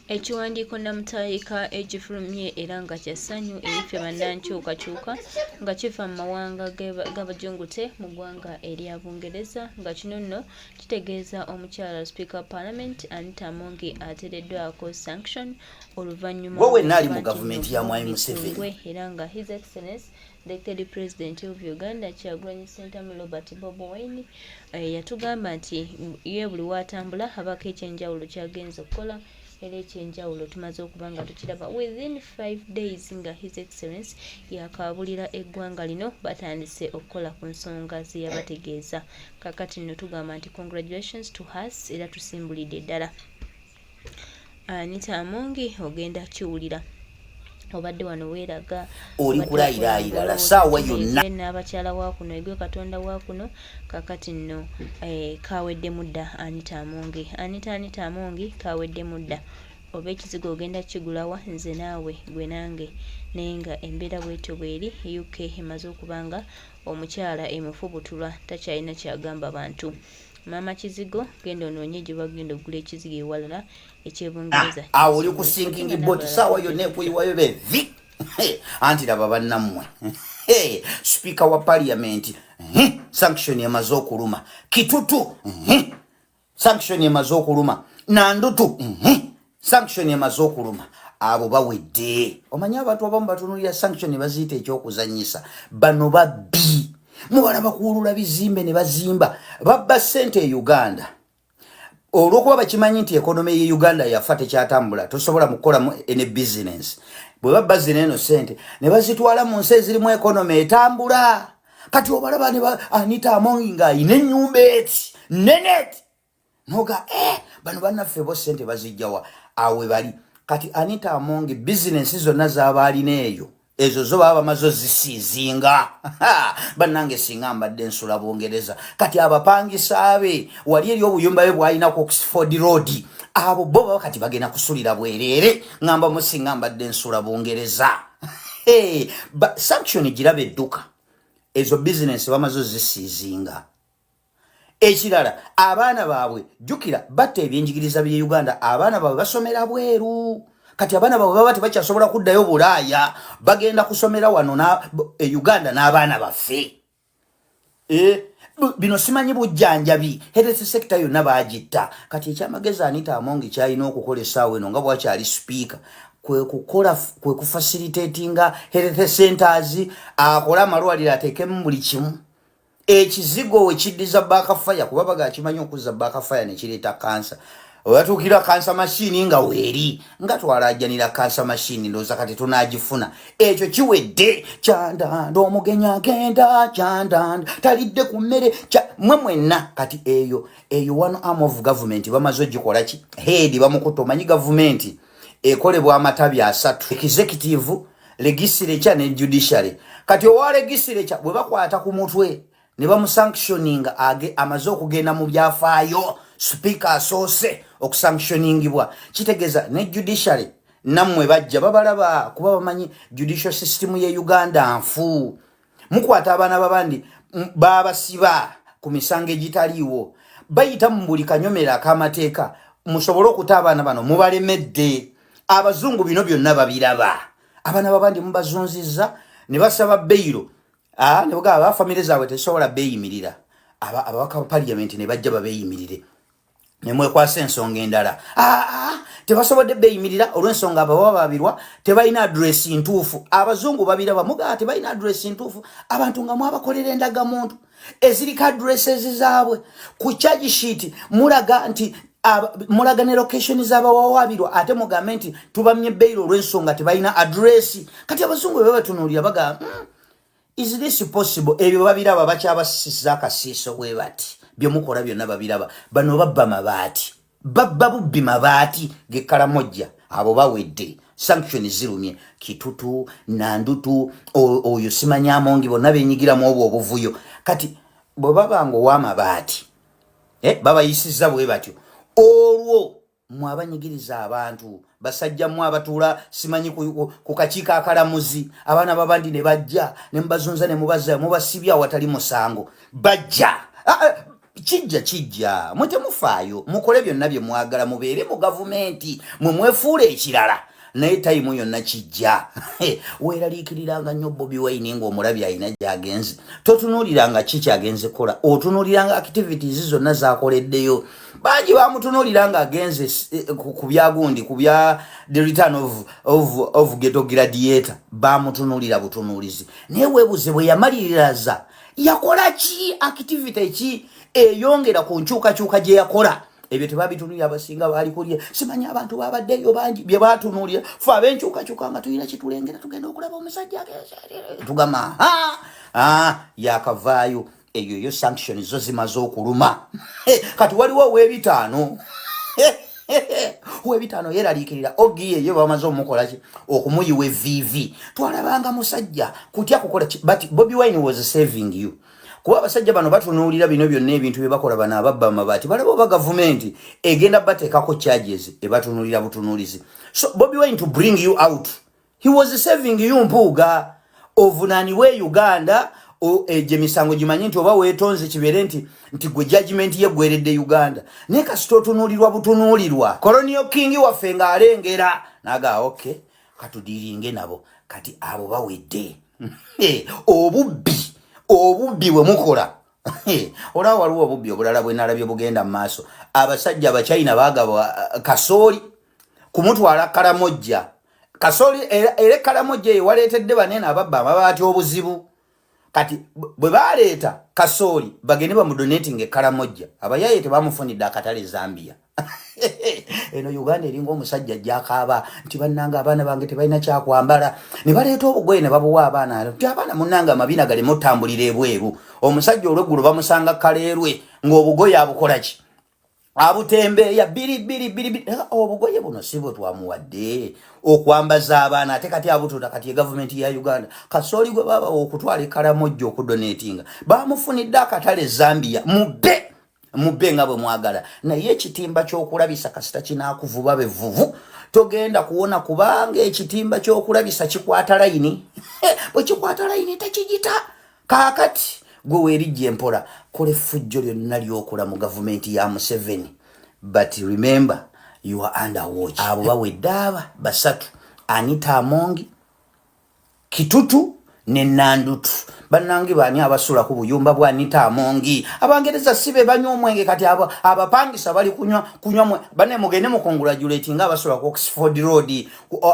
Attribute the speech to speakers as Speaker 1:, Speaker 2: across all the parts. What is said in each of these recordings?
Speaker 1: Ekiwandiiko namutayika ekifulumye era nga kyassanyu ebifye bannankyukakyuka nga kiva mu mawanga g'abajungute mu ggwanga erya Bungereza nga kino nno kitegeeza omukyala Speaker Parliament Anita Among ateereddwako sanction oluvannyuma
Speaker 2: lw'ali mu gavumenti ya Mwai Museveni
Speaker 1: era nga His Excellency Elected President of Uganda Kyagulanyi Ssentamu Robert Bobi Wine yatugamba nti ye buli watambula abako ekyenjawulo kyagenza okukola era ekyenjawulo tumaze okuba nga tukiraba within 5 days nga His Excellency yakabulira eggwanga lino batandise okukola ku nsonga zeyabategeeza kakati nno tugamba nti congratulations to us era tusimbulidde ddala. Anita Among ogenda kiwulira obadde wano weeraga
Speaker 2: oli kulayiraayira saawa yonna
Speaker 1: n'abakyala wa kuno egwe katonda wa kuno kakati nno kawedde mudda Anita Among kawedde mudda oba ekizigo ogenda kigulawa nze naawe gwe nange naye nga embeera bwetyo bweri UK emaze okubanga omukyala emufubutulwa takyalina kyagamba bantu. Mama Kizigo genda onoonye gye bagenda okugula ekizigo ewalala ekyebungereza
Speaker 2: awo oli ku sinking boat saawa yonna ekuyiwayo bevi anti laba bannammwe Speaker wa Parliament sanction emaze okuluma Kitutu sanction emaze okuluma Nandutu sanction emaze okuluma abo bawedde omanya abantu abamu batunulira sanction baziyita ekyokuzanyisa bano babbi mubala bakuulula bizimbe ne bazimba babba ssente e Uganda olwokuba bakimanyi nti ekonomi ye Uganda yafa tekyatambula tosobola mukola ene business bwe babba zineno ssente ne bazitwala mu nsi ezirimu ekonomi etambula kati obalaba ne Anita Among nga ayina ennyumba eti nenet noga bano bannaffe bo ssente bazijjawa awe bali kati Anita Among business zonna zaba alina eyo ezo zo baba mazo zisizinga bannange singa mbadde nsula Bungereza kati abapangisa abe wali eri obuyumba bwe bwalina ku Oxford Road abo bo kati bagenda kusulira bwerere ngamba musinga mbadde nsula Bungereza sanction girabe edduka ezo business bamazo zisizinga. Ekirala abaana baabwe jukira batte ebyenjigiriza bye Uganda abaana baabwe basomera bweru kati abaana baabwe baba tebakyasobola kuddayo Bulaaya bagenda kusomera wano Uganda n'abaana baffe bino simanyi bujjanjabi health sector yonna bagitta kati ekyamagezi Anita Among kyalina okukola essaawa eno nga bwakyali speaker kwe kufacilitatinga health centers akola amalwaliro ateekemu buli kimu ekizigo wekiddiza backfire kuba bagakimanyi okuzza backfire nekireeta kansa oyatuukira kansa machine nga weeri nga twalajjanira kansa machine ndowooza kati tunaagifuna ekyo kiwedde kyandanda omugenyi agenda kyandanda talidde ku mmere mwe mwenna kati eyo one arm of government bamaze ogikola ki head bamukuta omanyi gavumenti ekolebwa amatabi asatu executive legislature ne judiciary kati owa legislature bwe bakwata ku mutwe ne bamusanctioning amaze okugenda mu byafaayo speaker asoose okusanctioningibwa kitegeeza ne judiciary nammwe bajja babalaba kuba bamanyi judicial system ye Uganda nfu mukwata abaana babandi babasiba ku misango egitaliiwo bayita mu buli kanyomera ak'amateeka musobole okuta abaana bano mubalemedde abazungu bino byonna babiraba abaana babandi mubazunzizza ne basaba beyiro ne bugaba family zaabwe tesobola beeyimirira abawaka Parliament ne bajja babeeyimirire ne mwekwasa ensonga endala tebasobodde beeyimirira olw'ensonga abawababirwa tebalina address ntuufu abazungu babiraba mugaba tebalina address ntuufu abantu nga mwabakolera endagamuntu ezirika addresses zaabwe ku charge sheet mulaga nti mulaga ne location z'abawabirwa ate mugambe nti tubamye beyiro olw'ensonga tebalina address kati abazungu bwe batunuulira bagamba is this possible ebyo babiraba bakyabasisiza akasiiso bwe bati byomukola byonna babiraba bano babba mabaati babba bubbi mabaati gekkalamojja abo bawedde sanction zirumye Kitutu Nandutu oyo simanya Among bonna benyigiramu obwo obuvuyo kati bwe babanga ow'amabaati babayisizza bwe batyo olwo mwabanyigiriza abantu basajja mwa abatuula simanyi ku kakiiko akalamuzi abaana babandi ne bajja ne mbazunza ne mubazza mubasibya awatali musango bajja kijja mwete mufaayo mukole byonna bye mwagala mubeere mu gavumenti mwefuule ekirala naye tayimu yonna kijja weeraliikiriranga nnyo Bobi Wine ng'omulabi alina gy'agenze totunuuliranga ki kyagenze kola otunuuliranga activities zonna z'akoleddeyo bangi bamutunuuliranga agenze ku byagundi ku bya the return of ghetto gladiator bamutunuulira butunuulizi naye weebuze bwe yamaliriraza yakola ki activity ki eyongera ku nkyukakyuka gye yakola ebyo tebabitunulira abasinga baali kulya simanya abantu babaddeyo bangi bye batunuulira fe ab'enkyukakyuka nga tulina kitulengera tugenda okulaba omusajja tugamba yakavaayo eyo sanction zo zimaze okuluma kati waliwo ow'ebitaano ow'ebitaano yeraliikirira ogiye ye bamaze omukolaki okumuyiwa evivi twalabanga musajja kutya kukola but Bobi Wine was saving you kuba abasajja bano batunuulira bino byonna ebintu bye bakola bano ababba amabaati balaba oba gavumenti egenda bateekako charges ebatunuulira butunuulizi so Bobi Wine to bring you out he was saving you mpuuga ovunaaniwe Uganda gye misango gimanyi nti oba weetonze kibeere nti gwe judgment ye gweredde Uganda naye kasita otunuulirwa butunuulirwa Colonial King waffe ng'alengera naga okay katudiiringe nabo kati abo bawedde obubbi bwe mukola olaba waliwo obubbi obulala bwe nalabye bugenda mu maaso abasajja abachina baagaba kasooli kumutwala Karamojja kasooli era Karamojja eyo waleetedde banene ababba amabaati obuzibu kati bwe baleeta kasooli bagende bamudonating Karamojja abayaye tebamufunidde akatale Zambia eno Uganda eringa omusajja gyakaaba nti bannanga abaana bange tebalina kyakwambala ne baleeta obugoye ne babuwa abaana nti abaana munnanga amabina galeme otambulira ebweru omusajja olweggulo bamusanga kaleerwe ng'obugoye abukola ki abutembeeya biri obugoye buno si bwe twamuwadde okwambaza abaana ate kati abutuuta kati gavumenti ya Uganda kasooli gwe baba okutwala Karamojja okudonatinga bamufunidde akatale Zambia mubbe nga bwe mwagala naye ekitimba ky'okulabisa kasita kinaakuvuba bevuvu togenda kuwona kubanga ekitimba ky'okulabisa kikwata layini bwe kikwata layini tekigita kaakati gwe weerijja empola kola effujjo lyonna lyokola mu gavumenti ya Museveni but remember you are under watch abo bawedde aba basatu Anita Amongi Kitutu ne Nandutu bannange bani abasula ku buyumba bwa Anita Amongi abangereza sibe banywa omwenge kati abapangisa bali kunywa bane mugende mu congratulate nga abasula ku Oxford Road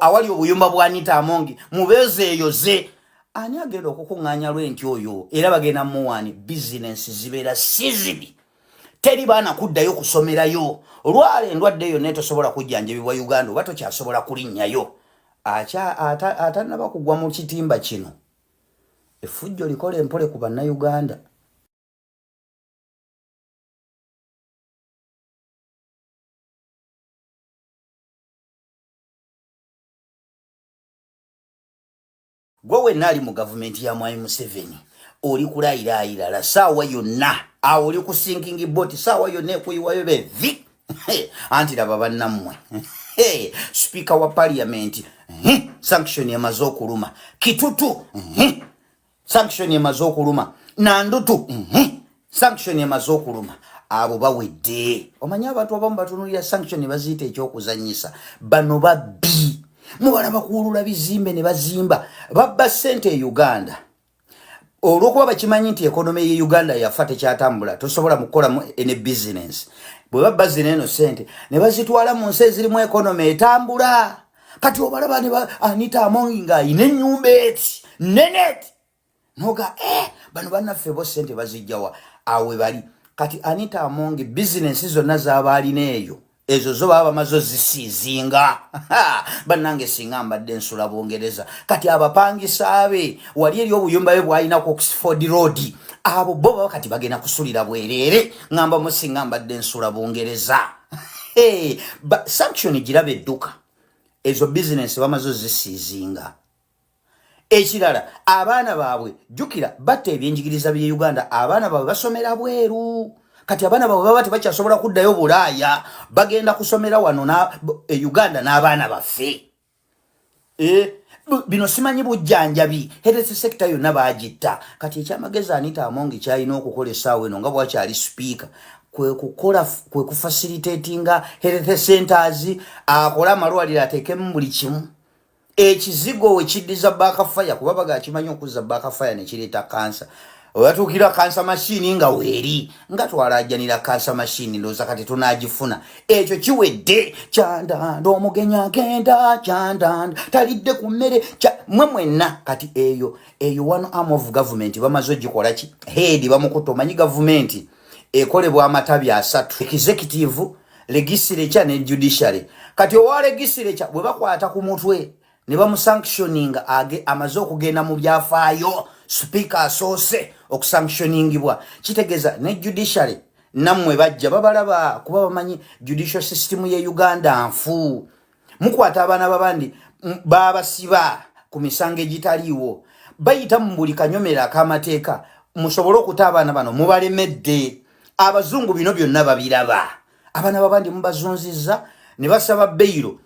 Speaker 2: awali obuyumba bwa Anita Amongi mubeze eyoze ani agenda okukunganya lwenti oyo era bagenda muwani business zibeera sizidi teri baana kuddayo kusomerayo olwale endwadde yo netosobola kujjanjabibwa Uganda oba tokyasobola kulinnyayo atanaba kugwa mu kitimba kino effujjo likola empole ku bannayuganda gwe wenna ali mu gavumenti ya Mwai Museveni oli kulayiraayira la saawa yonna awo oli ku sinking boat saawa yonna ekuyiwayo bevi anti laba bannammwe speaker wa parliament sanction emaze okuluma Kitutu sanction emaze okuluma Nandutu sanction emaze okuluma abo bawedde omanyi abantu abamu batunulira sanction baziyita ekyokuzanyisa bano babbi mubalaba kuwulula bizimbe ne bazimba babba ssente e Uganda olwokuba bakimanyi nti ekonomi ye Uganda yafa tekyatambula tosobola mukolamu ene business bwe babba zineno ssente ne bazitwala mu nsi ezirimu ekonomi etambula kati obalaba ne Anita Amongi nga ayina ennyumba eti neneti noga bano bannaffe bo ssente bazijjawa awe bali kati Anita Amongi business zonna z'aba alina eyo ezo zo baba mazo zisizinga bannange singa mbadde nsula Bungereza kati abapangisa abe wali eri obuyumba bwe bwalina ku Oxford Road abo bo kati bagenda kusulira bwerere ngamba musinga mbadde nsula Bungereza sanction girabe edduka ezo business bamazo zisizinga ekirala abaana baabwe jukira batte ebyenjigiriza bye Uganda abaana baabwe basomera bweru kati abaana baabwe baba tebakyasobola kuddayo Bulaaya bagenda kusomera wano Uganda n'abaana baffe bino simanyi bujjanjabi health sector yonna bagitta kati ekyamagezi Anita Among kyalina okukola essaawa eno nga bwakyali speaker kwe kufacilitatinga health centers akola amalwaliro ateekemu buli kimu ekizigo we kiddiza backfire kuba bagakimanyi okuzza backfire ne kireeta kansa oyatuukira kansa machine nga weeri nga twalajjanira kansa machine ndowooza kati tunaagifuna ekyo kiwedde kyandanda omugenyi agenda kyandanda talidde ku mmere mwe mwenna kati eyo one arm of government bamaze ogikola ki head bamukuta omanyi gavumenti ekolebwa amatabi 3 executive legislature ne judiciary kati owa legislature bwe bakwata ku mutwe ne bamusanctioninga amaze okugenda mu byafaayo speaker asoose okusanctioningibwa kitegeeza ne judiciary nammwe bajja babalaba kuba bamanyi judicial system ye Uganda nfu mukwata abaana babandi babasiba ku misango egitaliiwo bayita mu buli kanyomera ak'amateeka musobole okuta abaana bano mubalemedde abazungu bino byonna babiraba abaana babandi mubazunzizza ne basaba beyiro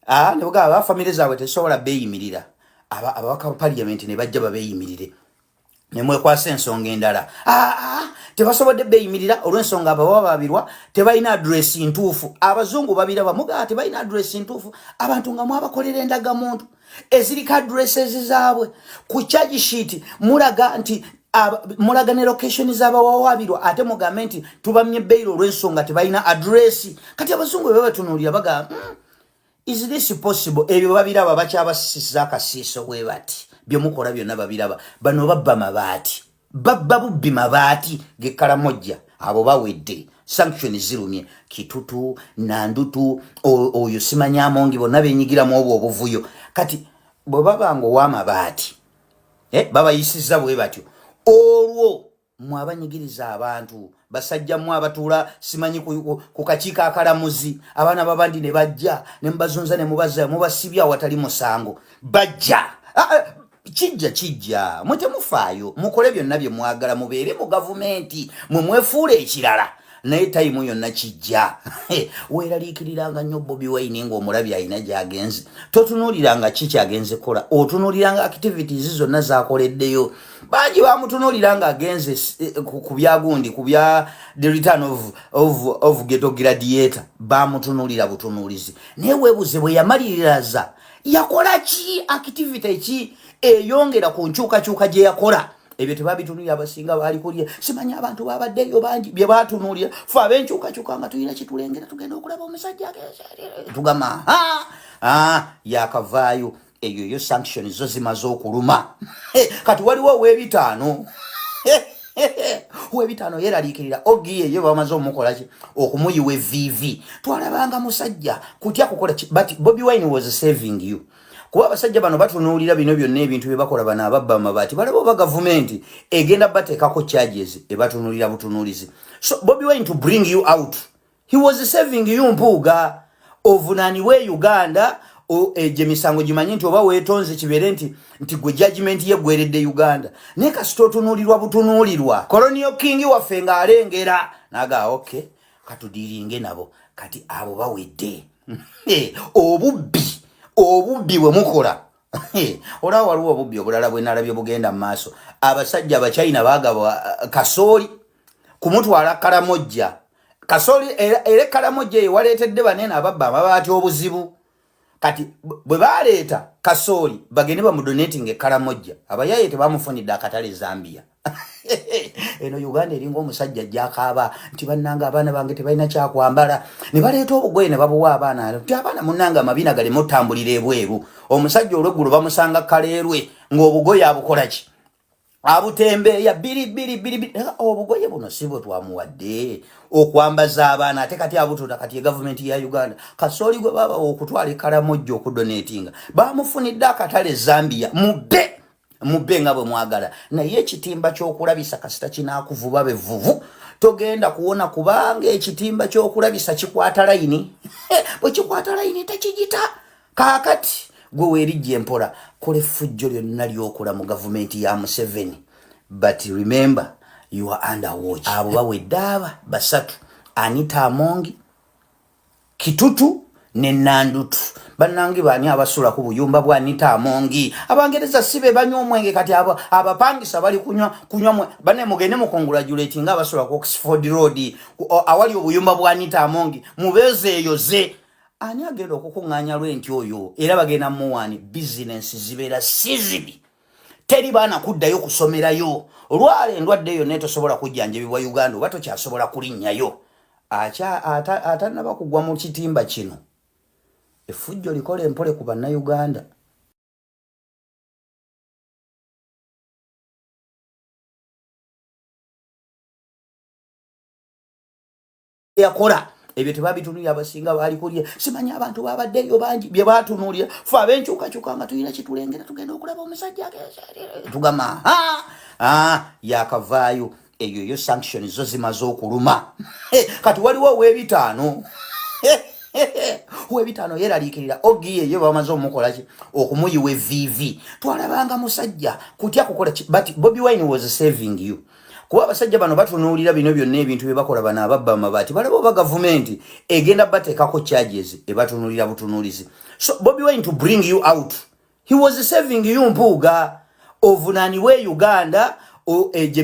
Speaker 2: ne bagaba family zaabwe tesobola beeyimirira abawaka parliament ne bajja babeeyimirire ne mwekwasa ensonga endala tebasobodde beeyimirira olw'ensonga abawababirwa tebalina address ntuufu abazungu babiraba mugaa tebalina address ntuufu abantu nga mwabakolera endagamuntu ezirika addresses zaabwe ku charge sheet mulaga nti mulaga ne location z'abawabirwa ate mugambe nti tubamye beyiro olw'ensonga tebalina address kati abazungu bebatunuulira baga is this possible ebyo babiraba bakyabasisiza akasiiso bwe bati byomukola byonna babiraba bano babba mabaati babba bubbi mabaati gekkalamojja abo bawedde sanction zirumye Kitutu Nandutu oyo simanya Amongi bonna benyigiramu obwo obuvuyo kati bwe babanga ow'amabaati babayisiza bwe batyo olwo mwabanyigiriza abantu basajja mwa abatuula simanyi ku kakiiko akalamuzi abaana babandi ne bajja ne mbazunza ne mubaza mubasibya watali musango bajja kijja mutemufaayo mukole byonna bye mwagala mubeere mu gavumenti mwefuule ekirala naye time yonna kijja weeraliikiriranga nnyo Bobi Wine ng'omulabi alina gy'agenze totunuuliranga ki kyagenze kola otunuuliranga activities zonna zakoleddeyo bangi bamutunuuliranga agenze ku byagundi ku bya the return of ghetto gladiator bamutunuulira butunuulizi naye weebuze bwe yamaliriraza yakola ki activity ki eyongera ku nkyukakyuka gye yakola ebyo tebabitunulira abasinga baali kulya simanyi abantu babaddeyo bangi bye batunuulira fe ab'enkyukakyuka nga tulina kitulengera tugenda okulaba omusajja tugamba yakavaayo eyo sanction zo zimaze okuluma kati waliwo ow'ebitaano ow'ebitaano yeraliikirira ogiye ye bamaze omukola ki okumuyiwa evviivi twalabanga musajja kutya kukola but Bobi Wine was saving you kuba abasajja bano batunuulira bino byonna ebintu bye bakola bano ababba amabaati balaba oba gavumenti egenda bateekako charges ebatunuulira butunuulizi so Bobi Wine to bring you out he was saving you mpuuga ovunaaniwe Uganda gye misango gimanyi nti oba weetonze kibeere nti gwe judgment ye gweredde Uganda naye kasita otunuulirwa butunuulirwa Colonial King waffe ng'alengera naga okay katudiiringe nabo kati abo bawedde obubbi bwe mukola olaba waliwo obubbi obulala bwe nalabye bugenda mu maaso abasajja abachina baagaba kasooli kumutwala Kalamojja kasooli era Kalamojja eyo waleetedde banene ababba amabaati obuzibu kati bwe baleeta kasooli bagende bamudonating Kalamojja abayaye tebamufunidde akatale Zambia eno Uganda eringa omusajja gyakaaba nti bannanga abaana bange tebalina kyakwambala ne baleeta obugoye ne babuwa abaana ti abaana munnanga amabina galeme otambulira ebweru omusajja olweggulo bamusanga kaleerwe ng'obugoye abukola ki abutembeeya biri obugoye buno si bwe twamuwadde okwambaza abaana ate kati abututa kati ye gavumenti ya Uganda kasooli gwe baba okutwala Kalamojja okudonatinga bamufunidde akatale Zambia mubbe nga bwe mwagala naye ekitimba ky'okulabisa kasita kinaakuvuba bevuvu togenda kuwona kubanga ekitimba ky'okulabisa kikwata layini bwe kikwata layini tekigita kaakati gwe weerijja empola kola effujjo lyonna lyokola mu gavumenti ya Museveni but remember you are under watch abo bawedde aba basatu Anita Among Kitutu ne Nandutu bannange bani abasula ku buyumba bwa Anita Amongi abangereza sibe banywa omwenge kati abapangisa bali kunywa bane mugende mu congratulate nga abasula ku Oxford Road awali obuyumba bwa Anita Amongi mubeze eyoze ani agenda okukunganya lwenti oyo era bagenda muwani business zibera sizibi teri bana kuddayo kusomerayo olwale endwadde eyo netosobola kujjanjabibwa Uganda oba tokyasobola kulinnyayo atanaba kugwa mu kitimba kino effujjo likola empole ku bannayuganda yakola ebyo tebabitunulira abasinga baali kulya simanya abantu babaddeyo bangi bye batunulira fe abenkyukakyuka nga tulina kitulengera tugenda okulaba omusajja tugamba yakavaayo eyo sanction zo zimaze okuluma kati waliwo ow'ebitaano uwebitano yeraliikirira ogiye yo bamaze omukolaki okumuyiwa vivi twalabanga musajja kutya kukola but Bobi Wine was saving you kuba abasajja bano batunuulira bino byonna ebintu bye bakola bana ababba amabati balaba ba government egenda bateekako charges ebatunuulira butunuulizi so Bobi Wine to bring you out he was saving you mpuuga ovunaaniwe Uganda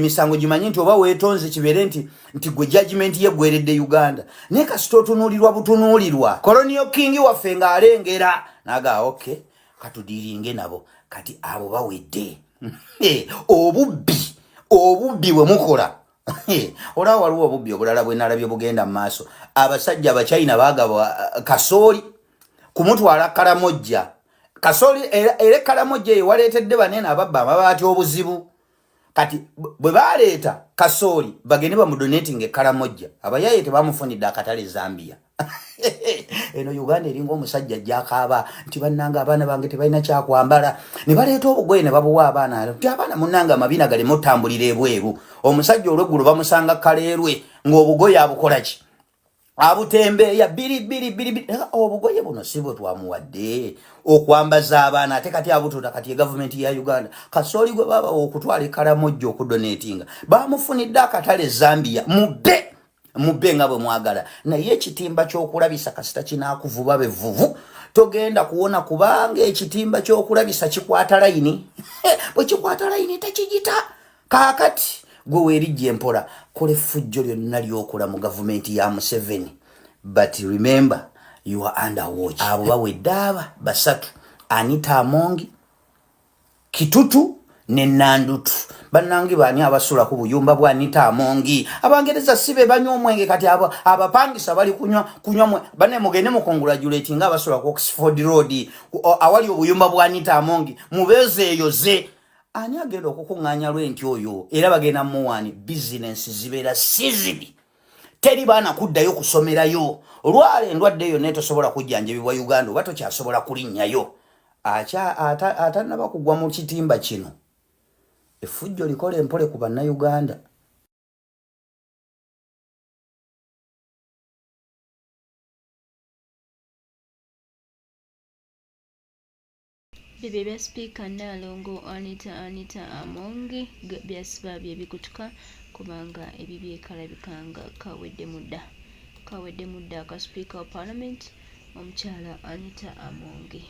Speaker 2: misango gimanyi nti oba weetonze kibeere nti gwe judgment ye gweredde Uganda naye kasita otunuulirwa butunuulirwa Colonial King waffe ng'alengera naga okay katudiiringe nabo kati abo bawedde obubbi bwe mukola olaba waliwo obubbi obulala bwe nalabye bugenda mu maaso abasajja abachina baagabwa kasooli kumutwala Karamojja kasooli era Karamojja eyo waleetedde banene ababba amabaati obuzibu kati bwe baleeta kasooli bagende bamudonating Karamojja abayaye tebamufunidde akatale Zambia eno Uganda eringa omusajja gyakaaba nti bannanga abaana bange tebalina kyakwambala ne baleeta obugoye ne babuwa abaana nti abaana munnanga amabina galeme otambulira ebweru omusajja olweggulo bamusanga kaleerwe ng'obugoye abukola ki abutembeeya biri obugoye buno si bwe twamuwadde okwambaza abaana ate kati abutuuta kati gavumenti ya Uganda kasooli gwe baba okutwala Karamojja okudonatinga bamufunidde akatale Zambia mubbe nga bwe mwagala naye ekitimba ky'okulabisa kasita kinaakuvuba bevuvu togenda kuwona kubanga ekitimba ky'okulabisa kikwata layini bwe kikwata layini tekigita kaakati gwe weerijja empola kola effujjo lyonna lyokola mu gavumenti ya Museveni but remember you are under watch abo bawedde aba basatu Anita Amongi Kitutu ne Nandutu bannange bani abasula ku buyumba bwa Anita Amongi abangereza sibe banywa omwenge kati abapangisa bali kunywa bane mugende mu congratulate nga abasula ku Oxford Road awali obuyumba bwa Anita Amongi mubeze eyoze ani agenda okukunganya lwenti oyo era bagenda muwani business zibera sizibi teri bana kuddayo kusomerayo olwale endwadde eyo netosobola kujjanjabibwa Uganda oba tokyasobola kulinnyayo atanaba kugwa mu kitimba kino effujjo likola empole ku bannayuganda
Speaker 1: Bibye bya Speaker Nnaalongo Anita Amongi byasiba byebikutuka kubanga ebi byekalabikanga kawedde mudda aka Speaker wa Parliament omukyala Anita Amongi.